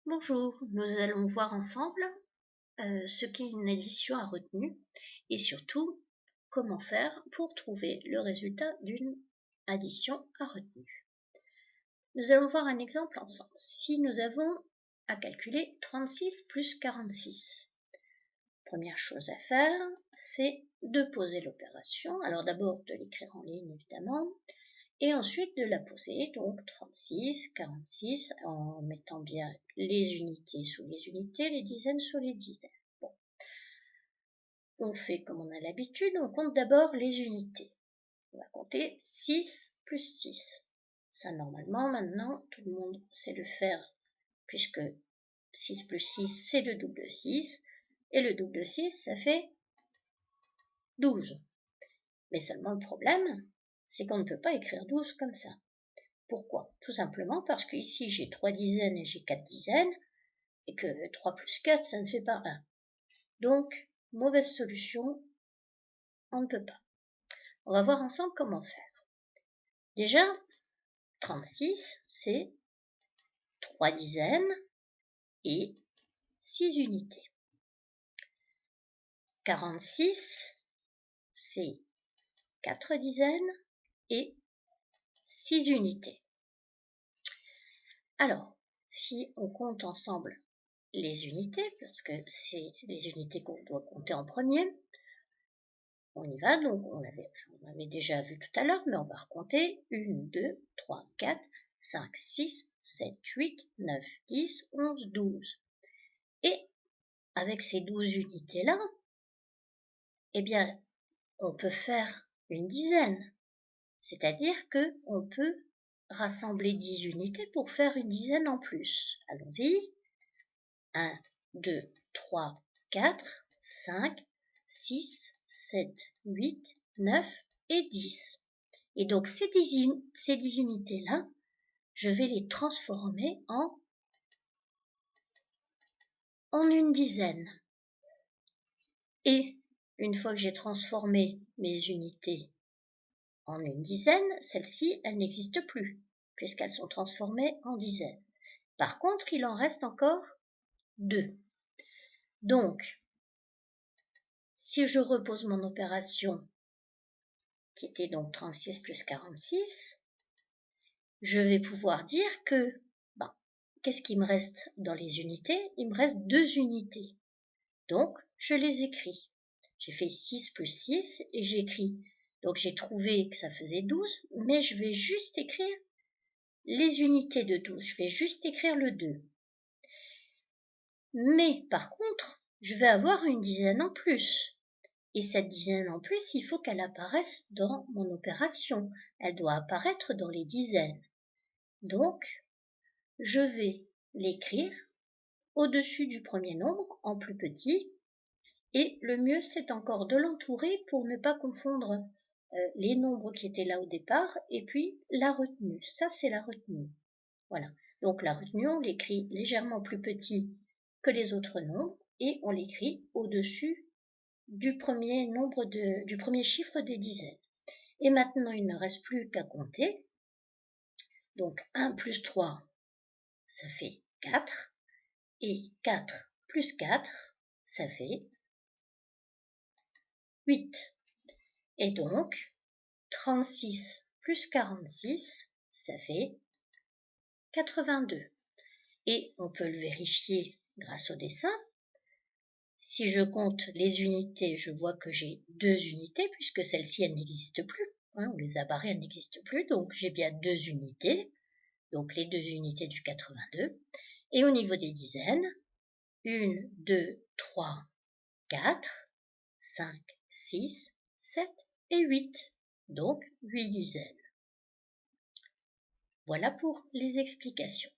Bonjour, nous allons voir ensemble ce qu'est une addition à retenue et surtout comment faire pour trouver le résultat d'une addition à retenue. Nous allons voir un exemple ensemble. Si nous avons à calculer 36 plus 46, première chose à faire, c'est de poser l'opération. Alors d'abord de l'écrire en ligne évidemment, et ensuite de la poser, donc 36, 46, en mettant bien les unités sous les unités, les dizaines sous les dizaines. Bon. On fait comme on a l'habitude, on compte d'abord les unités. On va compter 6 plus 6. Ça, normalement, maintenant, tout le monde sait le faire, puisque 6 plus 6, c'est le double de 6, et le double de 6, ça fait 12. Mais seulement le problème, c'est qu'on ne peut pas écrire 12 comme ça. Pourquoi? Tout simplement parce qu'ici j'ai 3 dizaines et j'ai 4 dizaines, et que 3 plus 4, ça ne fait pas 1. Donc, mauvaise solution, on ne peut pas. On va voir ensemble comment faire. Déjà, 36, c'est 3 dizaines et 6 unités. 46, c'est 4 dizaines et 6 unités. Alors, si on compte ensemble les unités, parce que c'est les unités qu'on doit compter en premier, on y va, donc on l'avait déjà vu tout à l'heure, mais on va recompter 1, 2, 3, 4, 5, 6, 7, 8, 9, 10, 11, 12. Et avec ces 12 unités-là, eh bien, on peut faire une dizaine. C'est-à-dire qu'on peut rassembler 10 unités pour faire une dizaine en plus. Allons-y. 1, 2, 3, 4, 5, 6, 7, 8, 9 et 10. Et donc ces 10 unités-là, je vais les transformer en une dizaine. Et une fois que j'ai transformé mes unités en une dizaine, celles-ci, elles n'existent plus, puisqu'elles sont transformées en dizaines. Par contre, il en reste encore 2. Donc, si je repose mon opération, qui était donc 36 plus 46, je vais pouvoir dire que, qu'est-ce qui me reste dans les unités? Il me reste 2 unités. Donc, je les écris. J'ai fait 6 plus 6 et j'écris. Donc, j'ai trouvé que ça faisait 12, mais je vais juste écrire les unités de 12. Je vais juste écrire le 2. Mais, par contre, je vais avoir une dizaine en plus. Et cette dizaine en plus, il faut qu'elle apparaisse dans mon opération. Elle doit apparaître dans les dizaines. Donc, je vais l'écrire au-dessus du premier nombre en plus petit. Et le mieux, c'est encore de l'entourer pour ne pas confondre les nombres qui étaient là au départ et puis la retenue. Ça, c'est la retenue. Voilà. Donc, la retenue, on l'écrit légèrement plus petit que les autres nombres et on l'écrit au-dessus du premier chiffre des dizaines. Et maintenant, il ne reste plus qu'à compter. Donc, 1 plus 3, ça fait 4. Et 4 plus 4, ça fait 8. Et donc, 36 plus 46, ça fait 82. Et on peut le vérifier grâce au dessin. Si je compte les unités, je vois que j'ai 2 unités, puisque celles-ci, elles n'existent plus. On les a barrées, elles n'existent plus. Donc, j'ai bien 2 unités. Donc, les 2 unités du 82. Et au niveau des dizaines, 1, 2, 3, 4, 5, 6, 7 et 8. Donc, 8 dizaines. Voilà pour les explications.